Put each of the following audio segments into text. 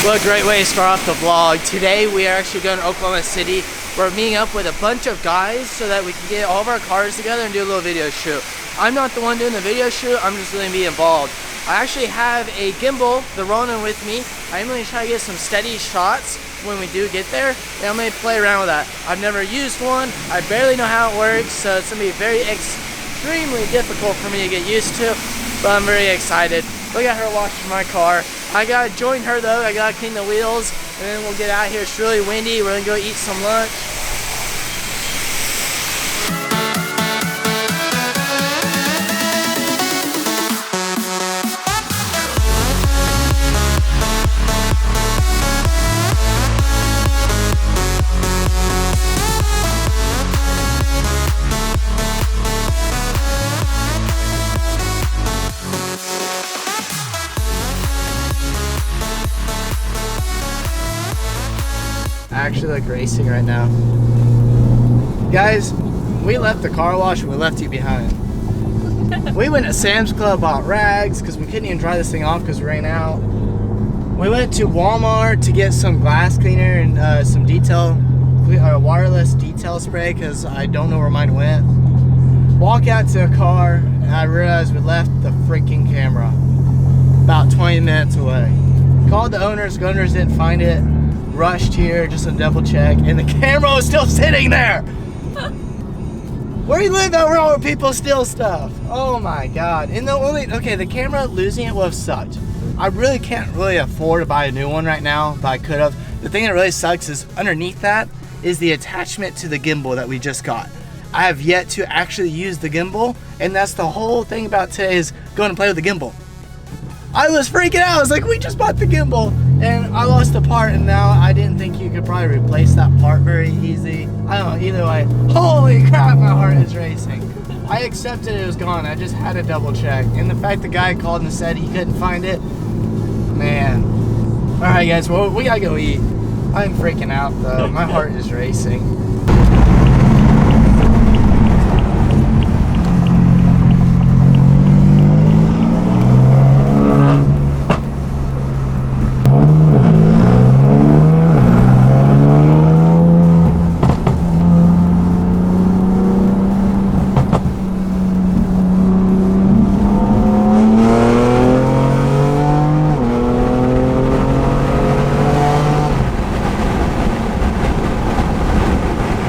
What a great way to start off the vlog. Today we are actually going to Oklahoma City. We're meeting up with a bunch of guys so that we can get all of our cars together and do a little video shoot. I'm not the one doing the video shoot, I'm just going to be involved. I actually have a gimbal, the Ronin, with me. I'm going to try to get some steady shots when we do get there, and I'm going to play around with that. I've never used one, I barely know how it works, so it's going to be very extremely difficult for me to get used to, but I'm very excited. Look at her washing my car. I gotta join her though, I gotta clean the wheels, and then we'll get out here. It's really windy, we're gonna go eat some lunch. I actually like racing right now. Guys, we left the car wash and we left you behind. We went to Sam's Club, bought rags because we couldn't even dry this thing off because it rained out. We went to Walmart to get some glass cleaner and some wireless detail spray because I don't know where mine went. Walk out to a car and I realized we left the freaking camera about 20 minutes away. Called the owners didn't find it. Rushed here just to double check, and the camera was still sitting there. Where do you live out where people steal stuff? Oh my god. And the camera losing it would have sucked. I really can't afford to buy a new one right now, but I could have. The thing that really sucks is underneath that is the attachment to the gimbal that we just got. I have yet to actually use the gimbal, and that's the whole thing about today, is going to play with the gimbal. I was freaking out. I was like, we just bought the gimbal and I lost the part, and now I didn't think you could probably replace that part very easy. I don't know, either way. Holy crap, my heart is racing. I accepted it was gone. I just had to double check. And the fact the guy called and said he couldn't find it, man. All right, guys, well, we gotta go eat. I'm freaking out though. My heart is racing.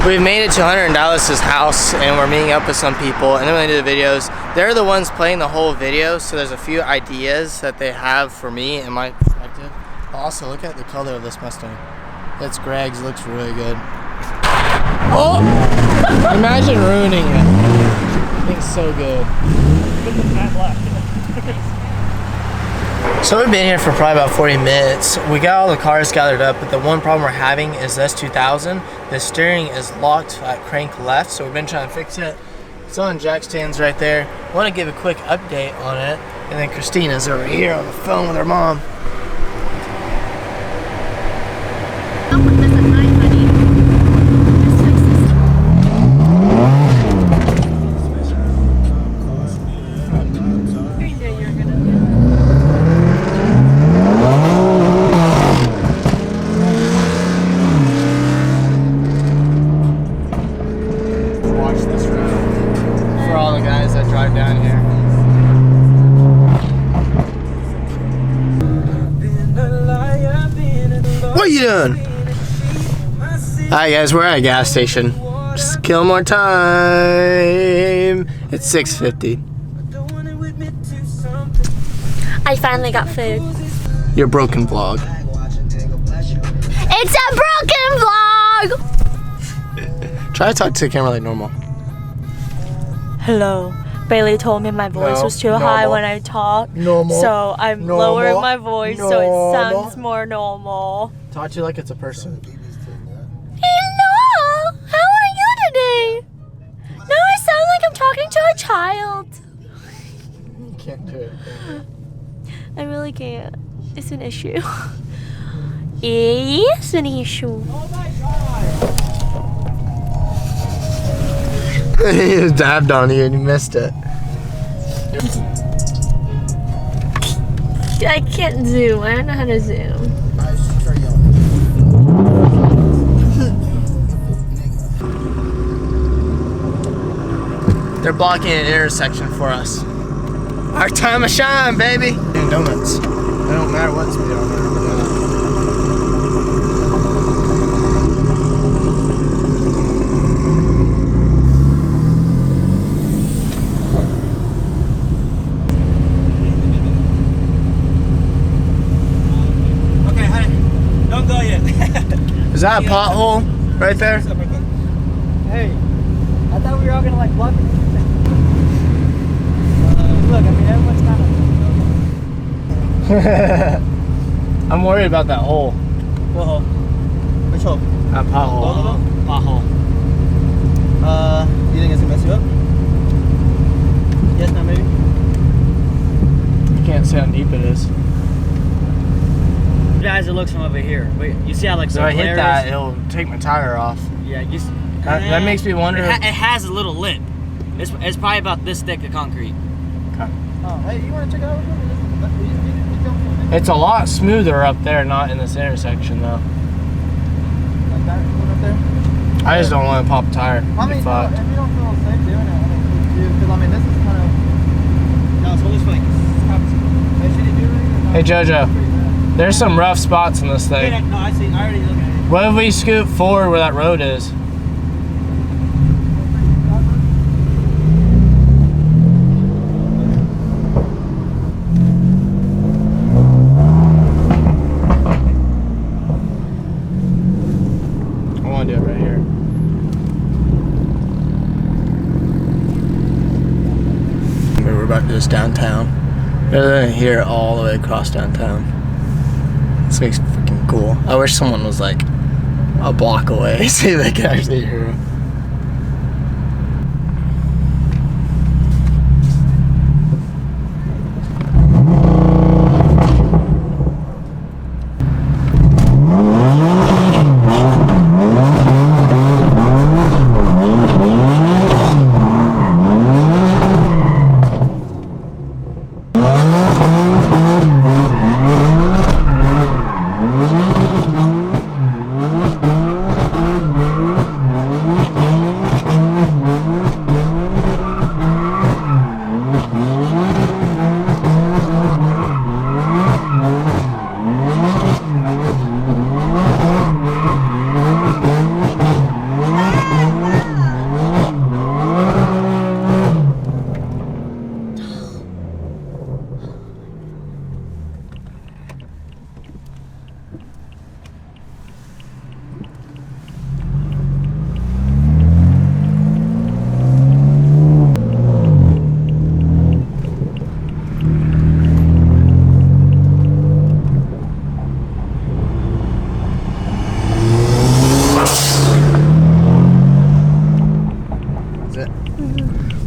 We've made it to Hunter and Dallas's house, and we're meeting up with some people, and then we're gonna do the videos. They're the ones playing the whole video, so there's a few ideas that they have for me and my perspective. Also, look at the color of this Mustang. That's Greg's, looks really good. Oh! Imagine ruining it. It looks so good. So we've been here for probably about 40 minutes. We got all the cars gathered up, but the one problem we're having is this 2000. The steering is locked at crank left, so we've been trying to fix it. It's on jack stands right there. I want to give a quick update on it, and then Christina's over here on the phone with her mom. What are you doing? Alright guys, we're at a gas station. Just kill more time. It's 6:50. I finally got food. Your broken vlog. It's a broken vlog! Try to talk to the camera like normal. Hello. Bailee told me my voice was too high when I talk. So I'm lowering my voice so it sounds more normal. Talk to you like it's a person. Hello! How are you today? Now I sound like I'm talking to a child. You can't do it. I really can't. It's an issue. It's an issue. He just dabbed on you and you missed it. I can't zoom. I don't know how to zoom. They're blocking an intersection for us. Our time of shine, baby. And donuts. It don't matter what speed on there. Okay, honey. Don't go yet. Is that a pothole right there? Hey, I thought we were all gonna like block it. Look, I mean, everyone's kind of. I'm worried about that hole. What hole? Which hole? That pothole. Both of them? Pothole. You think it's gonna mess you up? Yes, no, maybe? You can't see how deep it is. Guys, it looks from over here. Wait, you see how like So I hit that, it'll take my tire off. Yeah, you. That makes me wonder. It has a little lip. It's probably about this thick of concrete. Okay. Oh, hey, you want to check it out? It's a lot smoother up there, not in this intersection though. Like that one up there? I just don't want to pop a tire. I mean, if you don't feel safe doing it, I mean, because I mean, this is kind of. No, so this like. Hey Jojo, there's some rough spots in this thing. No, I see. I already looked at it. What if we scoot forward where that road is? I want to do it right here. We're about to do this downtown. Rather than here all the way across downtown. This makes it freaking cool. I wish someone was like a block away so they could actually hear it.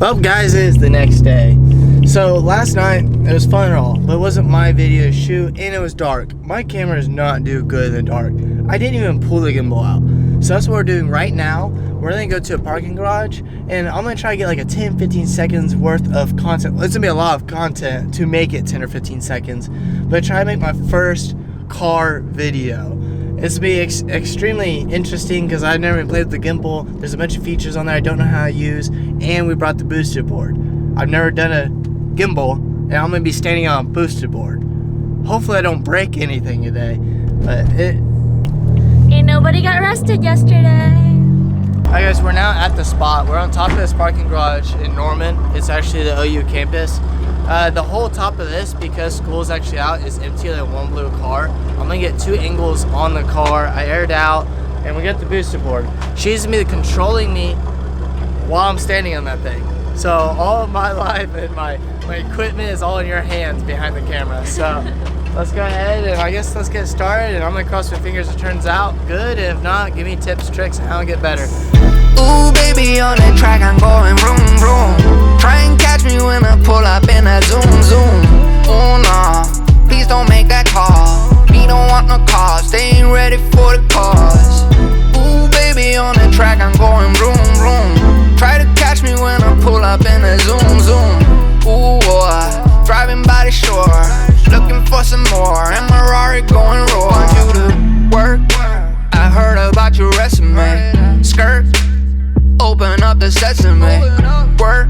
Well guys, it is the next day. So last night, it was fun and all, but it wasn't my video shoot and it was dark. My camera does not do good in the dark. I didn't even pull the gimbal out. So that's what we're doing right now. We're gonna go to a parking garage and I'm gonna try to get like a 10-15 seconds worth of content. It's gonna be a lot of content to make it 10 or 15 seconds, but try to make my first car video. It's gonna be extremely interesting because I've never even played with the gimbal. There's a bunch of features on there I don't know how to use, and we brought the boosted board. I've never done a gimbal, and I'm gonna be standing on a boosted board. Hopefully I don't break anything today, but Ain't nobody got arrested yesterday. Alright guys, we're now at the spot. We're on top of this parking garage in Norman. It's actually the OU campus. The whole top of this, because school's actually out, is empty than one blue car. I'm gonna get 2 angles on the car. I aired out, and we got the booster board. She's gonna be controlling me while I'm standing on that thing. So all of my life and my equipment is all in your hands behind the camera. So let's go ahead and I guess let's get started. And I'm gonna cross my fingers it turns out good. If not, give me tips, tricks, and how to get better. Ooh, baby, on the track, I'm going vroom, vroom. Try and catch me when I pull up in that zoom, zoom. Oh, no, please don't make that call. We don't want no calls, they ain't ready for the cause. Ooh, baby, on the track, I'm going vroom, vroom. Try to catch me when I pull up in that zoom, zoom. Ooh, boy, driving by the shore, looking for some more, and my Rari going roar. Want you to work, I heard about your resume. Skirt, open up the sesame. Work,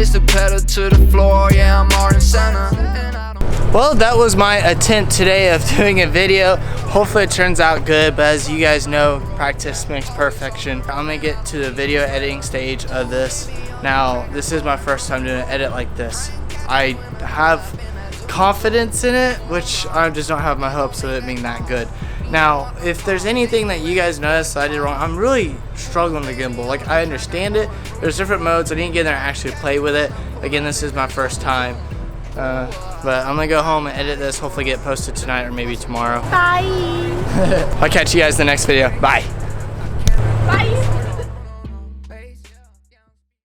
place the pedal to the floor, yeah, I'm more than center. And I don't... Well, that was my attempt today of doing a video. Hopefully it turns out good, but as you guys know, practice makes perfection. I'm gonna get to the video editing stage of this. Now, this is my first time doing an edit like this. I have confidence in it, which I just don't have my hopes of it being that good. Now, if there's anything that you guys notice that I did wrong, I'm really struggling with gimbal. Like, I understand it. There's different modes. I didn't get in there and actually play with it. Again, this is my first time. But I'm gonna go home and edit this, hopefully get it posted tonight or maybe tomorrow. Bye. I'll catch you guys in the next video. Bye.